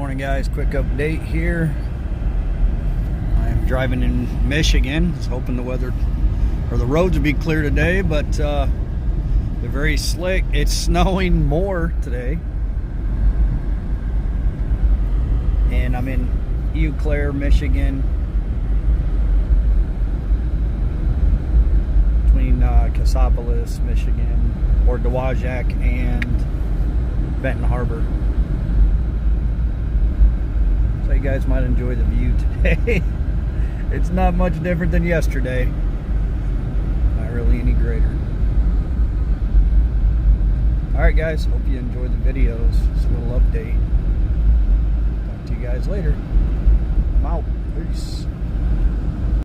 Morning guys, quick update here. I'm driving in Michigan. I was hoping the weather or the roads would be clear today, but they're very slick. It's snowing more today. And I'm in Eau Claire, Michigan, between Cassopolis, Michigan, or Dowagiac and Benton Harbor. So you guys might enjoy the view today. It's not much different than yesterday. Not really any greater. Alright guys, hope you enjoy the videos. Just a little update. Talk to you guys later. I'm out. Peace.